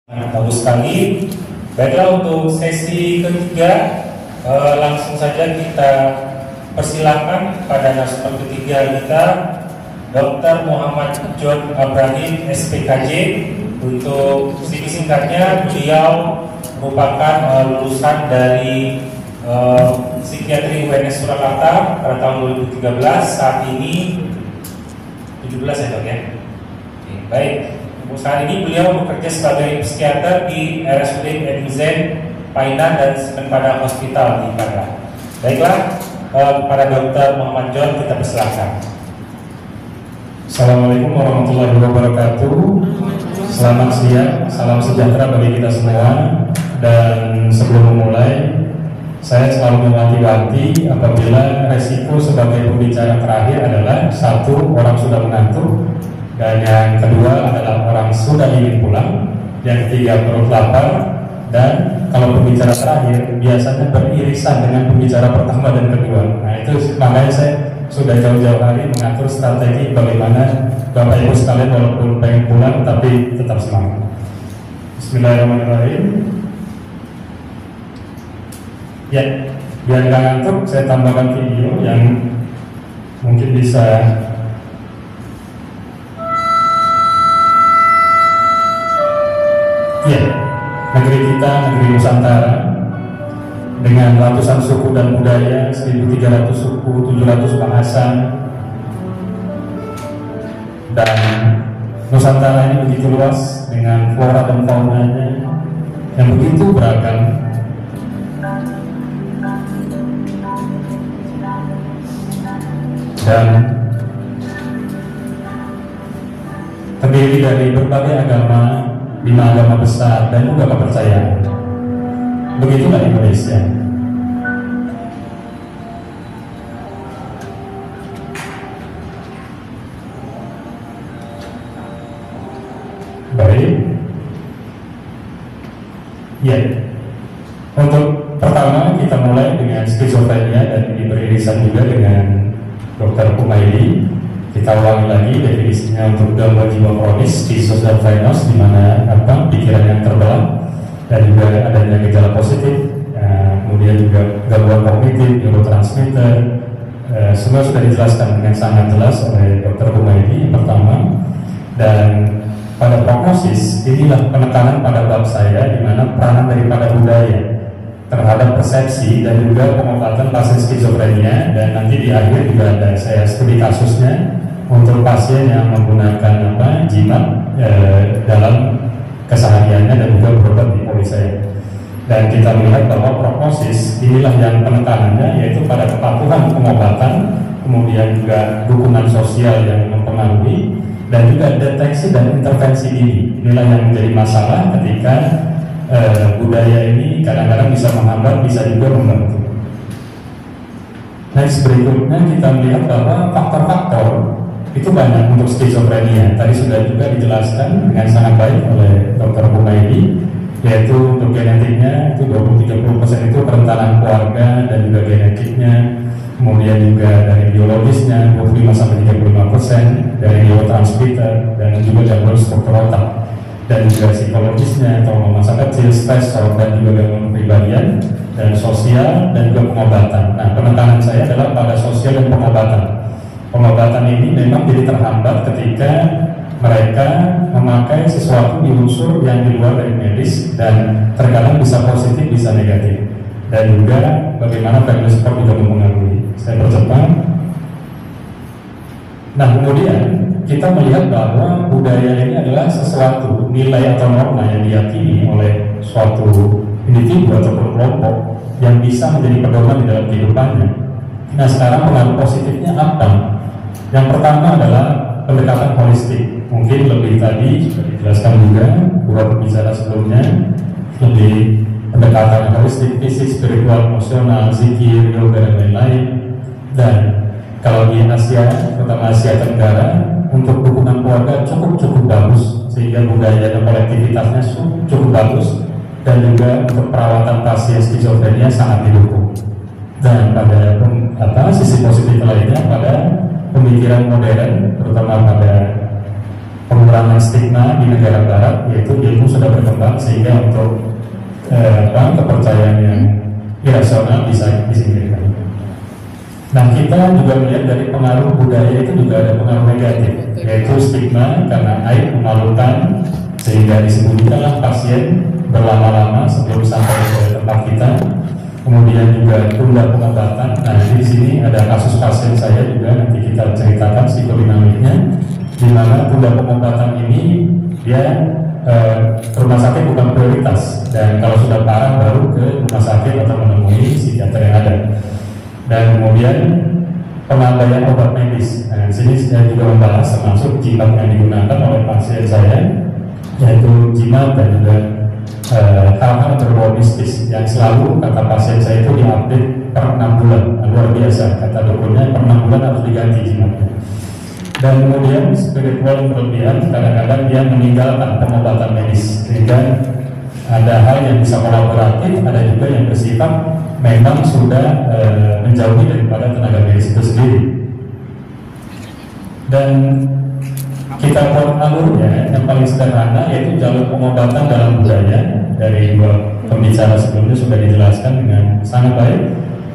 Bagus sekali. Baiklah, untuk sesi ketiga langsung saja kita persilakan pada narasumber ketiga kita, Dr. Muhammad John Abrahim SPKJ. Untuk sedikit singkatnya, beliau merupakan lulusan dari Psikiatri UNS Surakarta pada tahun 2013. Saat ini 17 ya dok ya. Oke, baik. Saat ini beliau bekerja sebagai psikiater di RSUD MZ Painan dan Semenpadang Hospital di Padang. Baiklah, kepada Dr. Muhammad John kita persilakan. Assalamualaikum warahmatullahi wabarakatuh. Selamat siang, salam sejahtera bagi kita semua. Dan sebelum memulai, saya selalu mewanti-wanti apabila resiko sebagai pembicara terakhir adalah satu, orang sudah mengantuk, dan yang kedua adalah orang sudah ingin pulang, yang ketiga perut lapar, dan kalau pembicara terakhir biasanya beririsan dengan pembicara pertama dan kedua. Nah itu makanya saya sudah jauh-jauh hari mengatur strategi bagaimana Bapak Ibu sekalian walaupun pengen pulang tapi tetap semangat. Bismillahirrahmanirrahim. Ya, biar nggak ngantuk, saya tambahkan video yang mungkin bisa. Ya, negeri kita, negeri Nusantara, dengan ratusan suku dan budaya, 1.300 suku, 700 bahasa, dan Nusantara ini begitu luas dengan flora dan faunanya yang begitu beragam. Dan terdiri dari berbagai agama, 5 agama besar dan juga kepercayaan. Begitulah Indonesia. Baik. Ya. Untuk pertama kita mulai dengan skizofrenia dan beririsan juga dengan Dr. Kumaili. Kita ulangi lagi definisinya untuk gangguan jiwa kronis, schizophrenios, di mana pikiran yang terbelah dan juga adanya gejala positif, kemudian juga gangguan kognitif, neurotransmitter, semua sudah dijelaskan dengan sangat jelas oleh Dr. Kumaili yang pertama. Dan pada prognosis inilah penekanan pada bab saya, di mana peranan daripada budaya terhadap persepsi dan juga pengobatan pasien skizofrenia. Dan nanti di akhir juga ada saya studi kasusnya untuk pasien yang menggunakan jimat dalam kesehariannya dan juga berobat di polis saya. Dan kita melihat bahwa prognosis inilah yang penekanannya, yaitu pada kepatuhan pengobatan, kemudian juga dukungan sosial yang mempengaruhi, dan juga deteksi dan intervensi dini. Inilah yang menjadi masalah ketika budaya ini kadang-kadang bisa menghambat, bisa juga membantu. Next, berikutnya kita melihat bahwa faktor-faktor itu banyak untuk skizofrenia. Tadi sudah juga dijelaskan dengan sangat baik oleh Dr. Kumaili, yaitu untuk genetiknya itu 20-30% itu kerentanan keluarga dan juga genetiknya, kemudian juga dari biologisnya 25-35%, dari neurotransmitter dan juga gangguan struktur otak, dan juga psikologisnya atau masa kecil, stresor, dan juga gangguan kepribadian, dan sosial, dan juga pengobatan. Nah, penekanan saya adalah pada sosial dan pengobatan. Pengobatan ini memang jadi terhambat ketika mereka memakai sesuatu di unsur yang di luar dari medis, dan terkadang bisa positif, bisa negatif, dan juga bagaimana family support juga mempengaruhi. Saya percepat. Nah, kemudian kita melihat bahwa budaya ini adalah sesuatu nilai atau norma yang diyakini oleh suatu individu ataupun kelompok yang bisa menjadi pedoman di dalam kehidupannya. Nah, sekarang pengaruh positifnya apa? Yang pertama adalah pendekatan holistik. Mungkin lebih tadi sudah dijelaskan juga beberapa pembicara sebelumnya, lebih pendekatan holistik, fisik, spiritual, emosional, zikir, yoga, dan lain-lain. Dan kalau di Asia, terutama Asia Tenggara, untuk dukungan keluarga cukup bagus, sehingga budaya dan kolektivitasnya cukup bagus, dan juga untuk perawatan pasien skizofrenia sangat didukung. Dan pada sisi positif lainnya, pada pemikiran modern, terutama pada pengurangan stigma di negara barat, yaitu ilmu sudah berkembang sehingga untuk kepercayaan yang irasional bisa disingkirkan. Nah, kita juga melihat dari pengaruh budaya itu juga ada pengaruh negatif, yaitu stigma karena aib memalukan, sehingga disembunyikanlah pasien berlama-lama sebelum sampai ke tempat kita. Kemudian juga tunda pengobatan. Nah, di sini ada kasus pasien saya juga, nanti kita ceritakan psikodinamiknya, di mana tunda pengobatan ini dia rumah sakit bukan prioritas, dan kalau sudah parah baru ke rumah sakit atau menemui psikiater yang ada. Dan kemudian pengabaian obat medis. Nah, di sini saya juga membahas termasuk jimat yang digunakan oleh pasien saya, yaitu jimat dan juga hal-hal berbau mistis yang selalu kata pasien saya itu diupdate per 6 bulan. Luar biasa, kata dokternya per 6 bulan harus diganti jimatnya. Dan kemudian spiritual yang berlebihan, kadang-kadang dia meninggalkan pengobatan medis, sehingga ada hal yang bisa kolaboratif, ada juga yang bersifat memang sudah menjauhi daripada tenaga medis itu sendiri. Dan kita buat alurnya yang paling sederhana, yaitu jalur pengobatan dalam budaya. Dari dua pembicara sebelumnya sudah dijelaskan dengan sangat baik.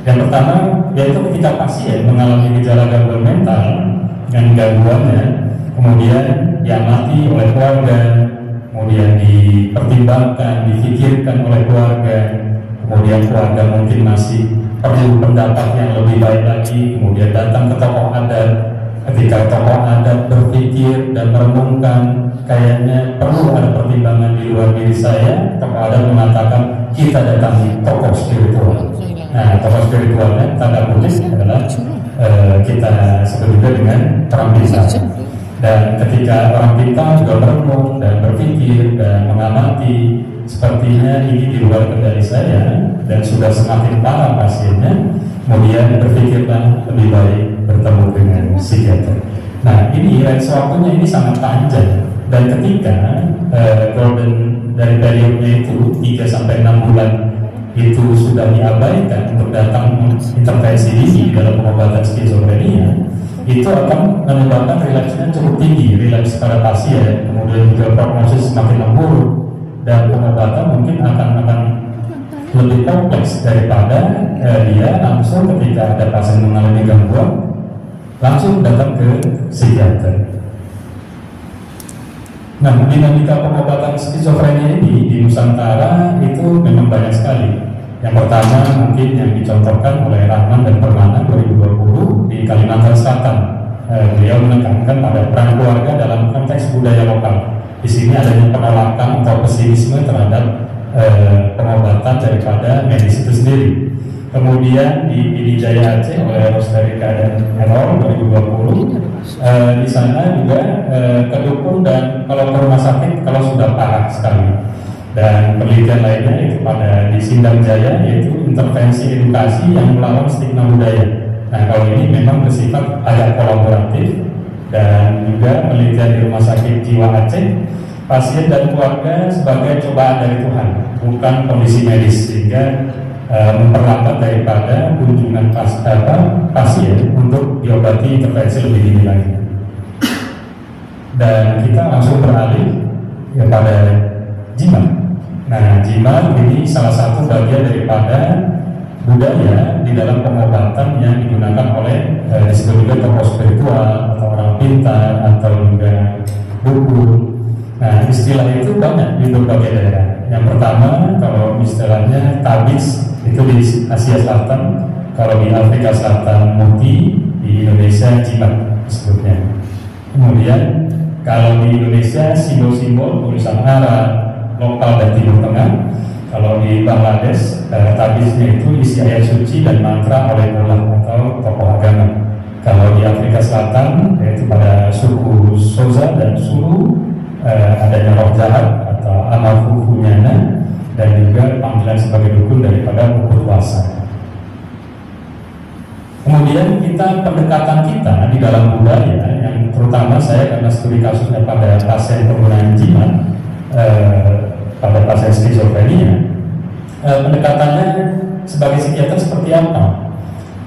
Yang pertama, yaitu ketika pasien mengalami gejala gangguan mental dengan gangguannya, kemudian diamati oleh keluarga, kemudian dipertimbangkan, difikirkan oleh keluarga, kemudian keluarga mungkin masih perlu pendapat yang lebih baik lagi, kemudian datang ke tokoh adat. Ketika tokoh adat berpikir dan merenungkan, kayaknya perlu ada pertimbangan di luar diri saya, tokoh adat mengatakan kita datangi tokoh spiritual. Nah, tokoh spiritualnya tanda kutip adalah kita sebut juga dengan orang pintar. Dan ketika orang pintar juga merenung dan berpikir dan mengamati, sepertinya ini di luar kendali saya dan sudah semakin parah pasiennya, kemudian berpikirlah lebih baik bertemu dengan psikiater. Nah, ini range waktunya ini sangat panjang, dan ketika golden dari periodnya itu 3-6 bulan itu sudah diabaikan untuk datang intervensi dini dalam pengobatan skizofrenia, itu akan menyebabkan relapsnya cukup tinggi, relaps pada pasien, kemudian juga prognosis semakin memburuk, dan pengobatan mungkin akan lebih kompleks daripada dia langsung ketika ada pasien mengalami gangguan langsung datang ke psikiater. Nah, dinamika pengobatan skizofrenia ini di Nusantara itu memang banyak sekali. Yang pertama mungkin yang dicontohkan oleh Rahman dan Permana 2020 di Kalimantan Selatan. Beliau menekankan pada peran keluarga dalam konteks budaya lokal. Di sini adanya penolakan atau pesimisme terhadap pengobatan daripada medis itu sendiri. Kemudian di Jaya Aceh oleh Rostarika dan Error 2020, di sana juga kedukung dan kalau ke rumah sakit kalau sudah parah sekali. Dan penelitian lainnya itu pada di Sindang Jaya, yaitu intervensi edukasi yang melawan stigma budaya. Nah, kalau ini memang bersifat agak kolaboratif. Dan juga penelitian di Rumah Sakit Jiwa Aceh, pasien dan keluarga sebagai cobaan dari Tuhan, bukan kondisi medis, sehingga memperlambat daripada kunjungan pasien untuk diobati intervensi lebih dini lagi. Dan kita langsung beralih kepada jimat. Nah, jimat ini salah satu bagian daripada budaya di dalam pengobatan yang digunakan oleh disebut juga tokoh spiritual atau orang pintar atau juga buku. Nah, istilah itu banyak di berbagai daerah. Yang pertama, kalau istilahnya tabis itu di Asia Selatan, kalau di Afrika Selatan muti, di Indonesia jimat sebutnya. Kemudian kalau di Indonesia simbol-simbol tulisan Arab, lokal dan Timur Tengah. Kalau di Bangladesh tabisnya itu isi ayat suci dan mantra oleh ulama atau tokoh agama. Kalau di Afrika Selatan yaitu pada suku Soza dan Sulu adanya roh jahat atau amafu hunyana, dan juga panggilan sebagai dukun daripada buku puasa. Kemudian pendekatan kita di dalam budaya yang terutama saya karena studi kasusnya pada pasien penggunaan jimat pada pasien skizofrenia, pendekatannya sebagai psikiater seperti apa?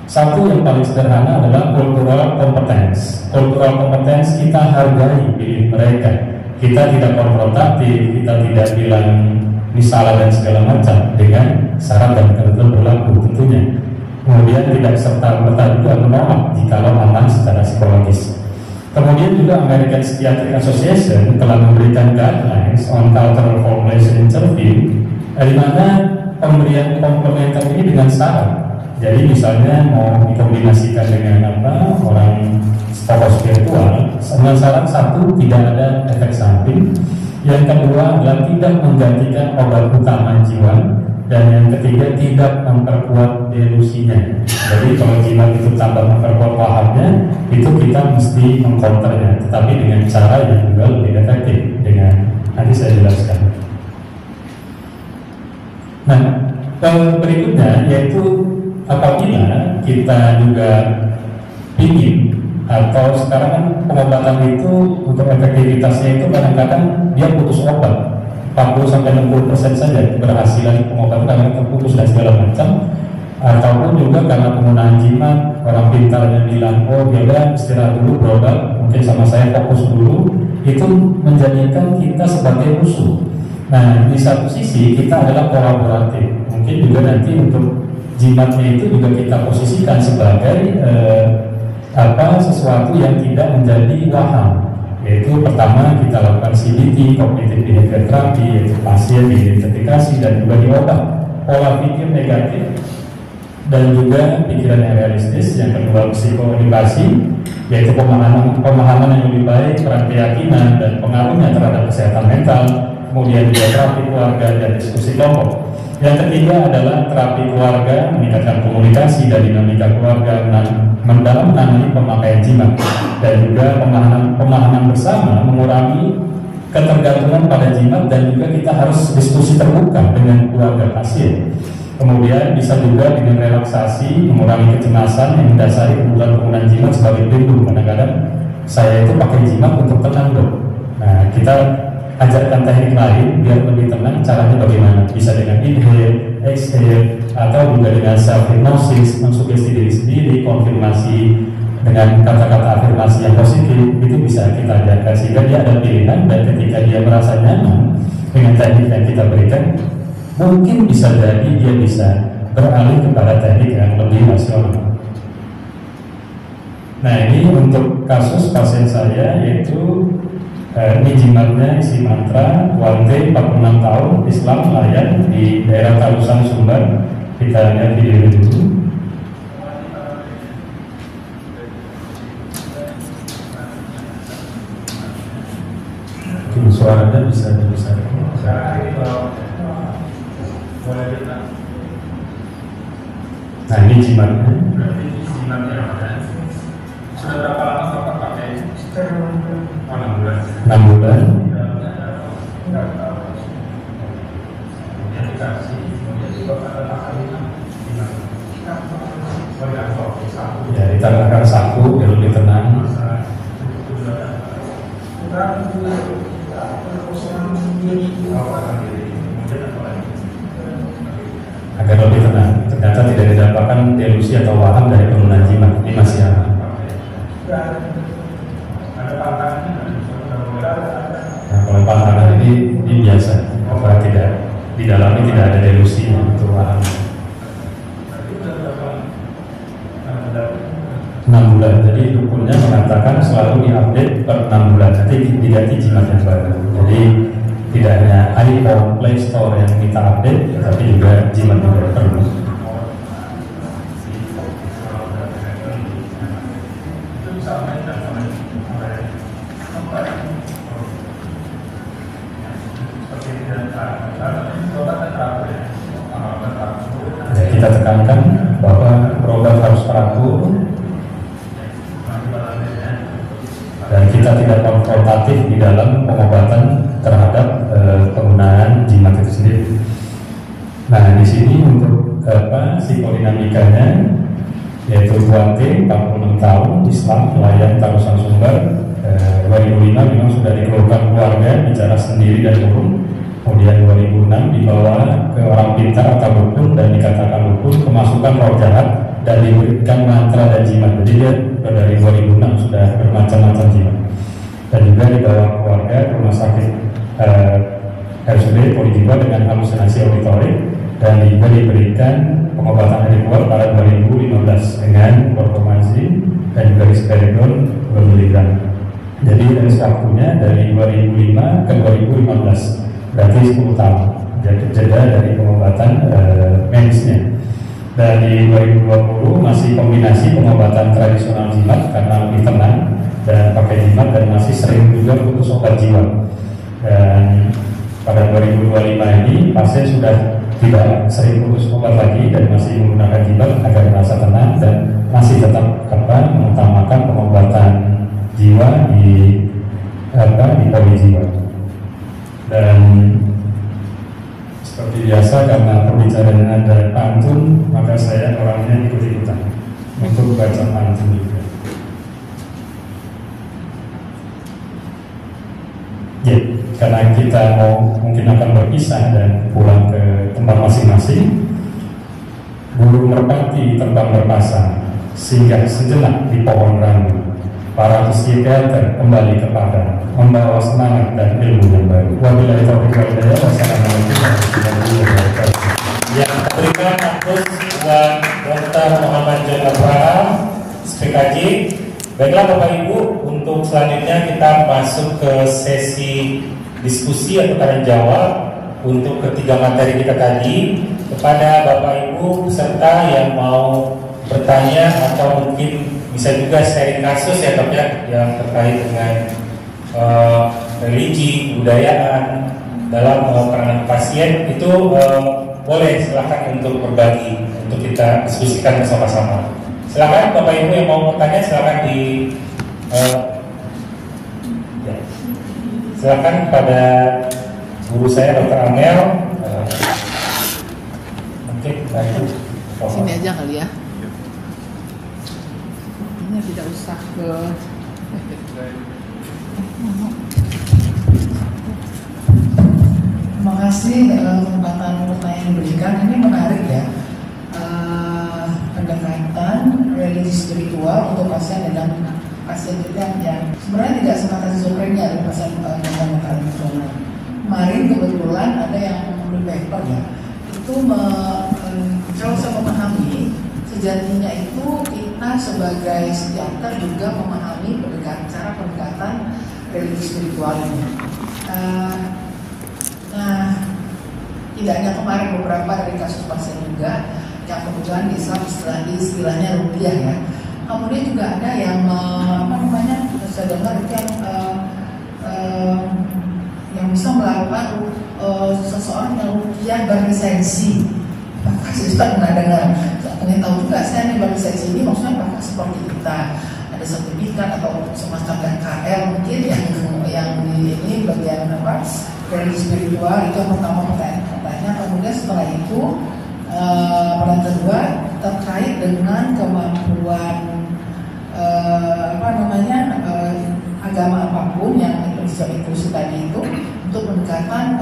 Satu yang paling sederhana adalah cultural competence. Cultural competence kita hargai diri mereka. Kita tidak konfrontatif, kita tidak bilang misalnya dan segala macam dengan syarat dan ketentuan berlaku tentunya. Kemudian tidak serta-merta juga menolak jikalau aman secara psikologis. Kemudian juga American Psychiatric Association telah memberikan guidelines on cultural formulation interview, di mana pemberian komplementer ini dengan syarat. Jadi misalnya mau dikombinasikan dengan orang tokoh spiritual, dengan syarat satu tidak ada efek samping, yang kedua adalah tidak menggantikan obat utama jiwa, dan yang ketiga tidak memperkuat delusinya. Jadi kalau jimat itu tambah memperkuat pahamnya, itu kita mesti mengcounternya, tetapi dengan cara yang juga lebih efektif. Dengan nanti saya jelaskan. Nah, berikutnya yaitu apabila kita juga ingin, atau sekarang kan pengobatan itu untuk efektivitasnya itu kadang-kadang dia putus obat 40-60% saja keberhasilan pengobatan, karena terputus dan segala macam. Ataupun juga karena penggunaan jimat, orang pintarnya bilang, oh ya udah istirahat dulu, berobat, mungkin sama saya fokus dulu, itu menjadikan kita sebagai musuh. Nah, di satu sisi kita adalah kolaboratif, mungkin juga nanti untuk jimatnya itu juga kita posisikan sebagai sesuatu yang tidak menjadi waham. Yaitu pertama kita lakukan CBT, Cognitive Behavior Therapy, yaitu pasien diidentifikasi dan juga diobat. Pola pikir negatif dan juga pikiran yang realistis. Yang kedua psikoedukasi, yaitu pemahaman yang lebih baik, peran keyakinan dan pengaruhnya terhadap kesehatan mental. Kemudian juga terapi keluarga dan diskusi kelompok. Yang ketiga adalah terapi keluarga, meningkatkan komunikasi dan dinamika keluarga dalam menangani pemakaian jimat, dan juga pemahaman bersama mengurangi ketergantungan pada jimat, dan juga kita harus diskusi terbuka dengan keluarga pasien. Kemudian bisa juga dengan relaksasi, mengurangi kecemasan yang mendasari kebutuhan penggunaan jimat sebagai pelindung. Kadang-kadang saya itu pakai jimat untuk tenang dok. Nah, kita ajarkan teknik lain biar lebih tenang. Caranya bagaimana? Bisa dengan inhale, exhale, atau juga dengan self hypnosis, mensugesti diri sendiri, konfirmasi dengan kata-kata afirmasi yang positif. Itu bisa kita ajarkan sehingga dia ada pilihan, dan ketika dia merasa nyaman dengan teknik yang kita berikan, mungkin bisa jadi dia bisa beralih kepada teknik yang lebih rasional. Nah, ini untuk kasus pasien saya, yaitu ini jimatnya isi mantra Wante, 46 tahun, Islam, nelayan di daerah Tarusan, Sumbar. Kita lihat video dulu. Mungkin suaranya bisa dibesarkan. Nah, ini jimatnya. Sudah berapa lama Bapak pakai? 6 bulan. Ya, ditambahkan saku biar lebih tenang. Agar lebih tenang. Ternyata tidak didapatkan delusi atau waham dari penggunaan jimat. Ini masih aman. Nah, kalau pantangan ini biasa, karena tidak di dalamnya tidak ada delusi untuk waham. 6 bulan. Jadi dukunnya mengatakan selalu diupdate per 6 bulan. Nanti diganti jimat yang baru. Jadi tidak hanya iPhone, Play Store yang kita update, tapi juga jimat yang baru perlu. Ya, kita tekankan bahwa berobat harus teratur dan kita tidak konfrontatif di dalam pengobatan terhadap penggunaan jimat itu sendiri. Nah, di sini untuk psikodinamikanya, yaitu Wante, 46 tahun, Islam, nelayan, Tarusan, Sumbar. 2005 memang sudah dikeluarkan keluarga, bicara sendiri dan turun. Kemudian 2006 dibawa ke orang pintar atau dukun dan dikatakan dukun, kemasukan roh jahat dan diberikan mantra dan jimat. Jadi dia dari 2006 sudah bermacam-macam jimat. Dan juga dibawa keluarga ke rumah sakit RSUD Polijiwa dengan halusinasi auditorik, dan juga diberikan pengobatan dari luar pada 2015 dengan chlorpromazin dan juga risperidon 2 mg. Jadi dari waktunya dari 2005 ke 2015, berarti 10 tahun. Jadi jeda dari pengobatan medisnya. Dan di 2020 masih kombinasi pengobatan tradisional jimat karena lebih tenang dan pakai jimat, dan masih sering juga putus obat jiwa. Dan pada 2025 ini pasien sudah tidak sering putus obat lagi dan masih menggunakan jimat agar merasa tenang, dan masih tetap mengutamakan pengobatan jiwa di Polijiwa. Dan seperti biasa, karena pembicaraan ada pantun, maka saya orangnya ikut-ikutan untuk baca pantun juga. Ya, karena kita mungkin akan berpisah dan pulang ke tempat masing-masing. Burung merpati terbang berpasang, singgah sejenak di pohon randu. Para psikiater kembali ke padang, membawa semangat dan ilmu yang baru. Wabillahi taufiq wal hidayah. Wassalamualaikum warahmatullahi wabarakatuh. Yang berikan kampus buat Dr. Muhammad John Abraham, SPKJ. Baiklah Bapak Ibu, untuk selanjutnya kita masuk ke sesi diskusi atau tanya jawab untuk ketiga materi kita tadi. Kepada Bapak Ibu peserta yang mau bertanya atau mungkin bisa juga sharing kasus ya Dok ya, yang terkait dengan religi, budayaan dalam penanganan pasien, itu boleh silakan untuk berbagi, untuk kita diskusikan bersama-sama. Silakan Bapak Ibu yang mau bertanya, silakan silakan pada guru saya Dr. Amel. Mungkin sini aja kali ya. Ini tidak usah ke. Terima kasih kesempatan pertanyaan yang diberikan. Ini menarik ya. Pendekatan religi spiritual untuk pasien dengan pasien kita yang sebenarnya tidak semata schizofrenia, ada pasien dengan mental emosional. Kemarin kebetulan ada yang menulis paper ya, itu kalau saya memahami sejatinya itu kita sebagai psikiater juga memahami cara pendekatan religi spiritual ini. Nah, tidak hanya kemarin, beberapa dari kasus pasien juga yang kebetulan di Islam istilahnya rupiah ya. Kemudian juga ada yang saya dengar itu yang bisa melakukan seseorang yang rupiah berlisensi. Apakah Ustaz pernah dengar? Pengen tahu juga saya nih berlisensi ini maksudnya apakah seperti kita ada sertifikat atau semacam KKL mungkin yang di ini bagian apa religi spiritual. Itu yang pertama pertanyaan. Kemudian setelah itu pertanyaan kedua terkait dengan kemampuan agama apapun yang inklusi tadi itu untuk mendekatkan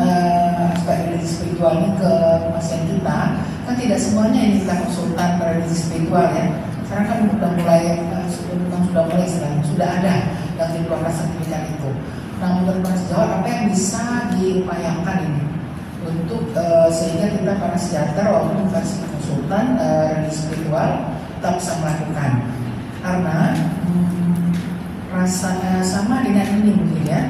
aspek religi spiritual ini ke pasien kita. Kan tidak semuanya ini kita konsultan religi spiritual ya. Sekarang kan sudah ada yang dikeluarkan sertifikat itu. Nah, menurut Mas Jawab, apa yang bisa diupayakan ini untuk sehingga kita para psikiater walaupun bukan konsultan religi spiritual tetap bisa melakukan, karena rasanya sama dengan ini mungkin ya,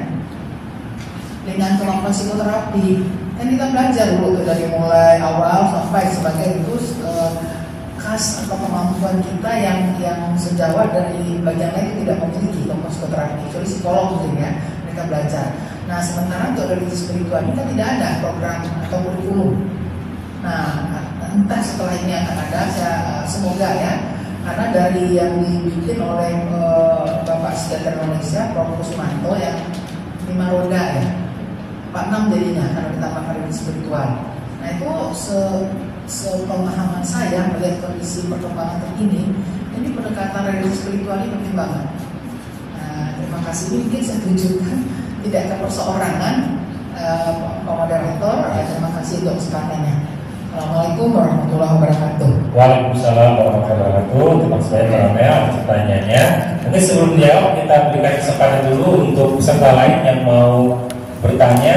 dengan kemampuan psikoterapi. Kan kita belajar dulu dari mulai awal sampai sebagai itu khas atau kemampuan kita yang sejauh dari bagian lain tidak memiliki kemampuan psikoterapi, kecuali psikolog mungkin ya mereka belajar. Nah, sementara untuk religi spiritual ini kan tidak ada program atau kurikulum. Nah, entah setelah ini akan ada, semoga ya, karena dari yang dibikin oleh Bapak Psikiater Indonesia, Prof. Kusmanto yang 5 roda ya, 46 jadinya karena ditambahkan religi spiritual. Nah, itu sepemahaman saya melihat kondisi perkembangan terkini, ini pendekatan religi spiritual ini penting banget. Nah, terima kasih. Ini mungkin saya tunjukkan tidak ke perseorangan Pak Moderator, terima kasih untuk kesempatannya. Assalamualaikum warahmatullahi wabarakatuh. Waalaikumsalam warahmatullahi wabarakatuh. Teman saya Karamel pertanyaannya. Mungkin sebelum jawab kita berikan kesempatan dulu untuk peserta lain yang mau bertanya.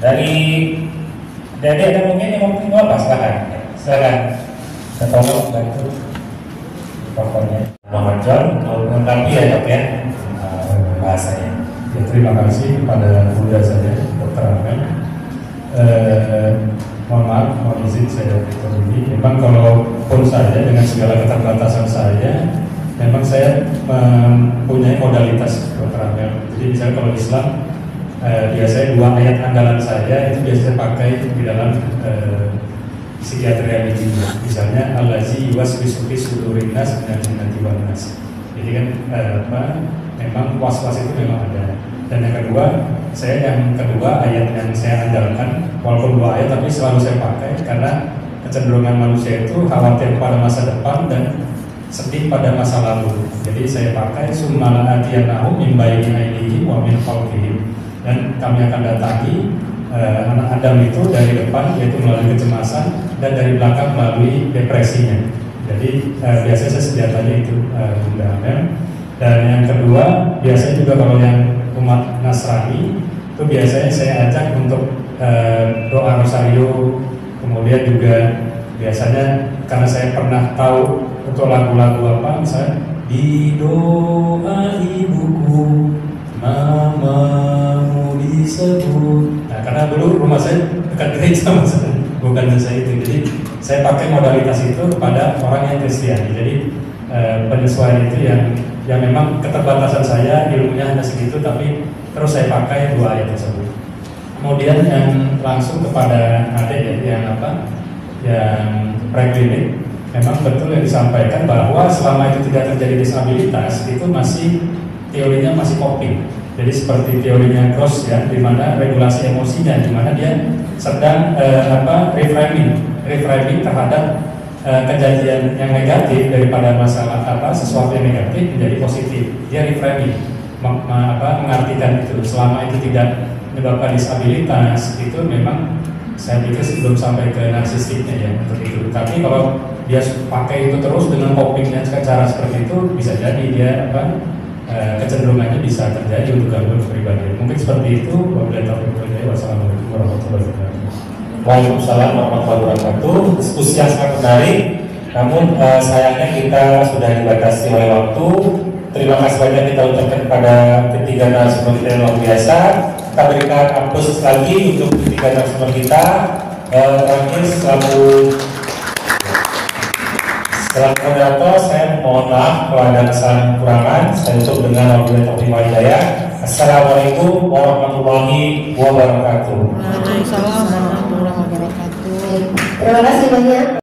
Dari ada mungkin yang mau apa? Silakan. Saya tolong bantu pokoknya. Muhammad John mau melengkapi ya dok ya bahasanya. Ya, terima kasih kepada Bunda saya, Dr. Amel. Mohon maaf, mohon izin saya ini. Memang kalau pun saya dengan segala keterbatasan saya, memang saya mempunyai modalitas Dr. Amel. Jadi misalnya kalau Islam, biasanya 2 ayat andalan saya itu biasanya pakai di dalam psikiatri religi. Misalnya allazi yuwaswisu fi sudurin nas minal jinnati wan nas. Jadi kan memang was-was itu memang ada. Dan yang kedua ayat yang saya andalkan, walaupun 2 ayat tapi selalu saya pakai karena kecenderungan manusia itu khawatir pada masa depan dan sedih pada masa lalu. Jadi saya pakai summa la'atiyanahum min bayni aydihim wa min khalfihim, dan kami akan datangi anak Adam itu dari depan yaitu melalui kecemasan dan dari belakang melalui depresinya. Jadi biasanya saya senjatanya itu Bunda Amel. Dan yang kedua biasanya juga kalau yang umat Nasrani itu biasanya saya ajak untuk doa rosario. Kemudian juga biasanya karena saya pernah tahu untuk lagu-lagu apa, misalnya di doa ibuku mamamu disebut. Nah, karena dulu rumah saya dekat gereja, bukan saya itu. Jadi saya pakai modalitas itu kepada orang yang Kristiani. Jadi penyesuaian itu yang memang keterbatasan saya ilmunya hanya segitu, tapi terus saya pakai 2 ayat tersebut. Kemudian yang langsung kepada adik yang preklinik, memang betul yang disampaikan bahwa selama itu tidak terjadi disabilitas itu teorinya masih coping. Jadi seperti teorinya Gross ya, di mana regulasi emosinya, di mana dia sedang reframing terhadap kejadian yang negatif daripada masalah sesuatu yang negatif menjadi positif. Dia reframing, mengartikan itu. Selama itu tidak menyebabkan disabilitas, itu memang saya pikir belum sampai ke narsistiknya ya untuk itu. Tapi kalau dia pakai itu terus dengan copingnya cara seperti itu, bisa jadi dia kecenderungannya bisa terjadi untuk gangguan kepribadian. Mungkin seperti itu. Wassalamualaikum warahmatullahi wabarakatuh. Waalaikumsalam warahmatullahi wabarakatuh. Diskusi yang sangat menarik, namun sayangnya kita sudah dibatasi oleh waktu. Terima kasih banyak kita ucapkan kepada ketiga narasumber kita yang luar biasa. Kita berikan aplaus lagi untuk ketiga narasumber kita. Terakhir selaku moderator, saya mohon maaf kalau ada kesalahan kekurangan. Saya tutup dengan wabillahi taufiq wal hidayah. Assalamualaikum warahmatullahi wabarakatuh. Waalaikumsalam warahmatullahi wabarakatuh. Terima kasih banyak.